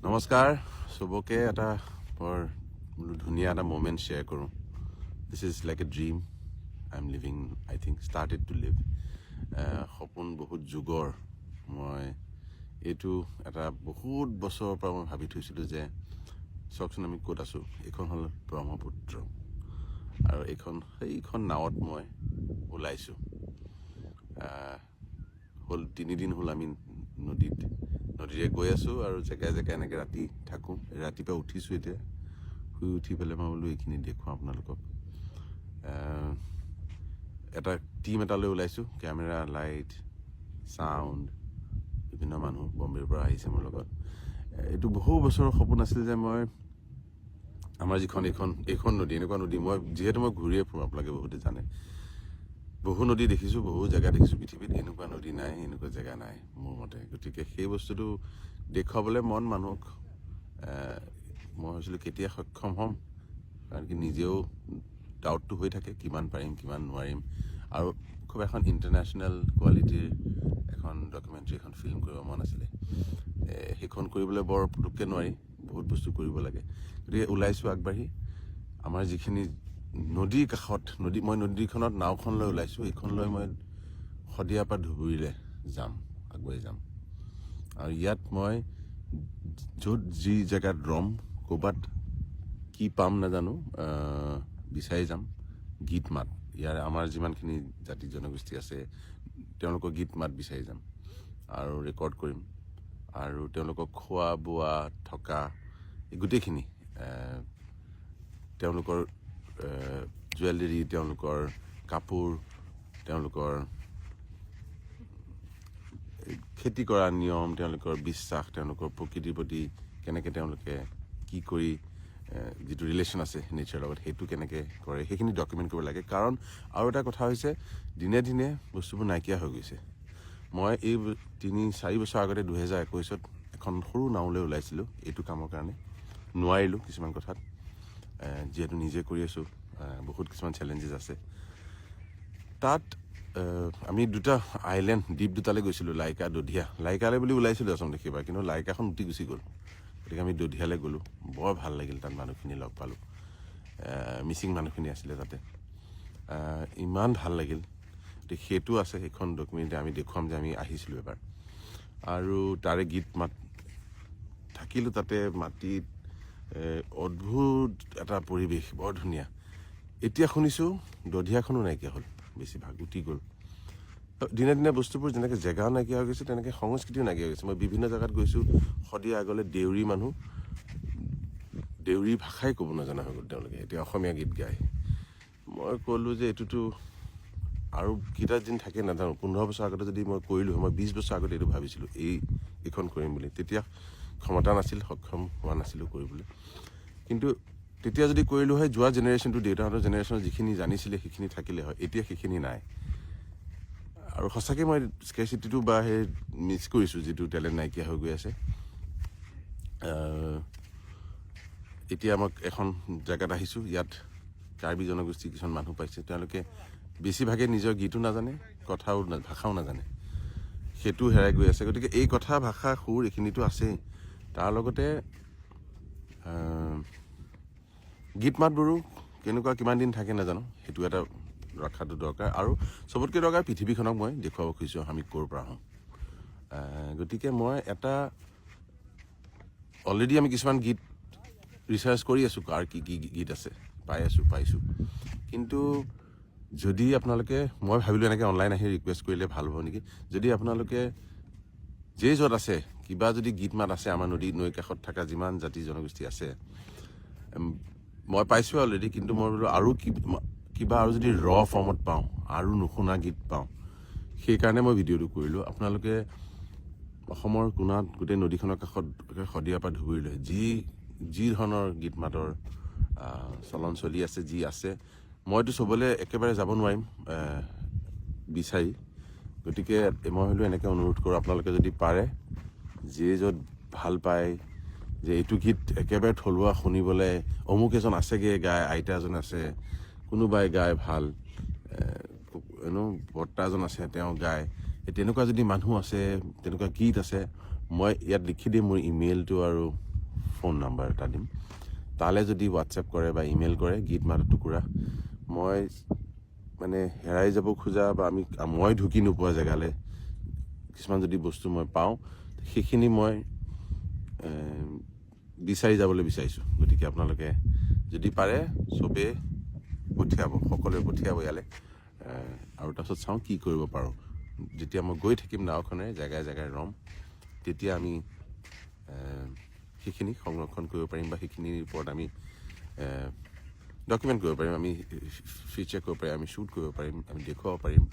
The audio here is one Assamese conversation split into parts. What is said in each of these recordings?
নমস্কাৰ সবকে এটা বৰ ধুনীয়া এটা মোমেণ্ট শ্বেয়াৰ কৰোঁ this is like a dream I am living I think started to live সপোন বহুত যুগৰ মই এইটো এটা বহুত বছৰৰ পৰা মই ভাবি থৈছিলোঁ যে চাওকচোন আমি ক'ত আছোঁ এইখন হ'ল ব্ৰহ্মপুত্ৰ আৰু সেইখন নাৱত মই ওলাইছোঁ হ'ল 3 দিন হ'ল আমি নদীৰে গৈ আছোঁ আৰু জেগাই জেগাই এনেকৈ ৰাতি থাকোঁ ৰাতিপুৱা উঠিছোঁ এতিয়া শুই উঠি পেলাই মই বোলো এইখিনি দেখুৱাওঁ আপোনালোকক এটা টীম এটা লৈ ওলাইছোঁ কেমেৰা লাইট চাউণ্ড বিভিন্ন মানুহ বম্বেৰ পৰা আহিছে মোৰ লগত এইটো বহু বছৰৰ সপোন আছিল যে মই আমাৰ এইখন নদী এনেকুৱা নদী মই যিহেতু মই ঘূৰিয়ে ফুৰোঁ আপোনালোকে বহুতে জানে বহু নদী দেখিছোঁ বহু জেগা দেখিছোঁ পৃথিৱীত এনেকুৱা নদী নাই এনেকুৱা জেগা নাই মোৰ মতে গতিকে সেই বস্তুটো দেখুৱাবলৈ মানুহক মই ভাবিছিলোঁ কেতিয়া সক্ষম হ'ম কাৰণ কি নিজেও ডাউটটো হৈ থাকে কিমান পাৰিম কিমান নোৱাৰিম আৰু খুব এখন ইণ্টাৰনেশ্যনেল কোৱালিটিৰ এখন ডকুমেণ্টাৰী এখন ফিল্ম কৰিব মন আছিলে সেইখন কৰিবলৈ বৰ পুটুককৈ নোৱাৰি বহুত বস্তু কৰিব লাগে গতিকে ওলাইছোঁ আগবাঢ়ি আমাৰ যিখিনি নদীৰ কাষত মই নদীখনত নাওখন লৈ ওলাইছোঁ এইখন লৈ মই শদিয়াৰ পৰা ধুবুৰীলৈ আগবাঢ়ি যাম আৰু ইয়াত মই য'ত যি জেগাত ৰম ক'ৰবাত কি পাম নাজানো বিচাৰি যাম গীত মাত ইয়াৰে আমাৰ যিমানখিনি জাতি জনগোষ্ঠী আছে তেওঁলোকৰ গীত মাত বিচাৰি যাম আৰু ৰেকৰ্ড কৰিম আৰু তেওঁলোকক খোৱা বোৱা থকা গোটেইখিনি তেওঁলোকৰ জুৱেলাৰী তেওঁলোকৰ কাপোৰ তেওঁলোকৰ খেতি কৰা নিয়ম তেওঁলোকৰ বিশ্বাস তেওঁলোকৰ প্ৰকৃতিৰ প্ৰতি কেনেকৈ তেওঁলোকে কি কৰি যিটো ৰিলেশ্যন আছে নেচাৰৰ লগত সেইটো কেনেকৈ কৰে সেইখিনি ডকুমেণ্ট কৰিব লাগে কাৰণ আৰু এটা কথা হৈছে দিনে দিনে বস্তুবোৰ নাইকিয়া হৈ গৈছে মই এই 3-4 বছৰ আগতে 2021ত এখন সৰু নাওলৈ ওলাইছিলোঁ এইটো কামৰ কাৰণে নোৱাৰিলোঁ কিছুমান কথাত যিহেতু নিজে কৰি আছোঁ বহুত কিছুমান চেলেঞ্জেছ আছে তাত আমি দুটা দ্বীপ দুটালৈ গৈছিলোঁ লাইকা দধিয়া লাইকালৈ বুলি ওলাইছিলোঁ আচলতে সেইবাৰ কিন্তু লাইকাখন উটি গুচি গ'ল গতিকে আমি দধিয়ালৈ গ'লোঁ বৰ ভাল লাগিল তাত মানুহখিনি লগ পালোঁ মিচিং মানুহখিনি আছিলে তাতে ইমান ভাল লাগিল গতিকে সেইটো আছে সেইখন ডকুমেণ্টে আমি দেখুৱাম যে আমি আহিছিলোঁ এবাৰ আৰু তাৰে গীত মাত থাকিলোঁ তাতে মাটিত অদ্ভুত এটা পৰিৱেশ বৰ ধুনীয়া এতিয়া শুনিছোঁ দধিয়াখনো নাইকিয়া হ'ল বেছিভাগ উটি গ'ল দিনে দিনে বস্তুবোৰ যেনেকৈ জেগাও নাইকিয়া হৈ গৈছে তেনেকৈ সংস্কৃতিও নাইকিয়া হৈ গৈছে মই বিভিন্ন জেগাত গৈছোঁ শদিয়া আগলৈ দেউৰী মানুহ দেউৰী ভাষাই ক'ব নজনা হৈ গ'ল তেওঁলোকে এতিয়া অসমীয়া গীত গায় মই ক'লোঁ যে এইটোতো আৰু কেইটা দিন থাকে নাজানো 15 বছৰ আগতে যদি মই কৰিলোঁ মই 20 বছৰ আগতে এইটো ভাবিছিলোঁ এইখন কৰিম বুলি তেতিয়া ক্ষমতা নাছিল সক্ষম হোৱা নাছিলোঁ কৰিবলৈ কিন্তু তেতিয়া যদি কৰিলোঁ হয় যোৱা জেনেৰেশ্যনটো দেউতাহঁতৰ জেনেৰেশ্যনৰ যিখিনি জানিছিলে সেইখিনি থাকিলে হয় এতিয়া সেইখিনি নাই আৰু সঁচাকৈ মই স্কেচিটিটো বা সেই মিছ কৰিছোঁ যিটো টেলেণ্ট নাইকিয়া হৈ গৈ আছে এতিয়া আমাক এখন জেগাত আহিছোঁ ইয়াত কাৰ্বি জনগোষ্ঠীৰ কিছুমান মানুহ পাইছে তেওঁলোকে বেছিভাগে নিজৰ গীতো নাজানে ভাষাও নাজানে সেইটো হেৰাই গৈ আছে গতিকে এই কথা ভাষা সুৰ এইখিনিতো আছেই তাৰ লগতে গীত মাতবোৰো কেনেকুৱা কিমান দিন থাকে নাজানো সেইটো এটা ৰখাটো দৰকাৰ আৰু চবতকৈ দৰকাৰ পৃথিৱীখনক মই দেখুৱাব খুজিছোঁ আমি ক'ৰ পৰা আহোঁ গতিকে মই এটা অলৰেডি আমি কিছুমান গীত ৰিচাৰ্চ কৰি আছোঁ কাৰ কি কি গীত আছে পাইছোঁ কিন্তু যদি আপোনালোকে মই ভাবিলোঁ এনেকৈ অনলাইন আহি ৰিকুৱেষ্ট কৰিলে ভাল হ'ব নেকি যদি আপোনালোকে য'ত আছে কিবা যদি গীত মাত আছে আমাৰ নৈ কাষত থকা যিমান জাতি জনগোষ্ঠী আছে মই পাইছোঁ অলৰেডি কিন্তু মই বোলো আৰু কিবা আৰু যদি ফৰ্মত পাওঁ আৰু নুশুনা গীত পাওঁ সেইকাৰণে মই ভিডিঅ'টো কৰিলোঁ আপোনালোকে অসমৰ কোণাত গোটেই নদীখনৰ কাষত শদিয়াৰ পৰা ধুবুৰীলৈ যি ধৰণৰ গীত মাতৰ চলন চলি আছে যি আছে মইতো চবলৈ একেবাৰে যাব নোৱাৰিম বিচাৰি গতিকে মই হ'লেও এনেকৈ অনুৰোধ কৰোঁ আপোনালোকে যদি পাৰে যিয়ে য'ত ভাল পায় যে এইটো গীত একেবাৰে থলুৱা শুনিবলৈ অমুক এজন আছেগৈ গায় আইতা এজন আছে কোনোবাই গায় ভাল বৰ্তা এজন আছে তেওঁ গায় তেনেকুৱা যদি মানুহ আছে তেনেকুৱা গীত আছে মই ইয়াত লিখি দিম মোৰ ইমেইলটো আৰু ফোন নাম্বাৰ এটা দিম তালৈ যদি হোৱাটছএপ কৰে বা ইমেইল কৰে গীত মাতৰ টুকুৰা মই মানে হেৰাই যাব খোজা বা মই ঢুকি নোপোৱা জেগালৈ কিছুমান যদি বস্তু মই পাওঁ সেইখিনি মই বিচাৰি যাবলৈ বিচাৰিছোঁ গতিকে আপোনালোকে যদি পাৰে চবেই পঠিয়াব সকলোৱে পঠিয়াব ইয়ালৈ আৰু তাৰপিছত চাওঁ কি কৰিব পাৰোঁ যেতিয়া মই গৈ থাকিম নাওখনে জেগাই জেগাই ৰম তেতিয়া আমি সেইখিনি সংৰক্ষণ কৰিব পাৰিম বা সেইখিনিৰ ওপৰত আমি ডকুমেণ্ট কৰিব পাৰিম আমি ফিচাৰ কৰিব পাৰিম আমি শ্বুট কৰিব পাৰিম আমি দেখুৱাব পাৰিম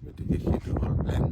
গতিকে সেইটো হ'ল প্লেন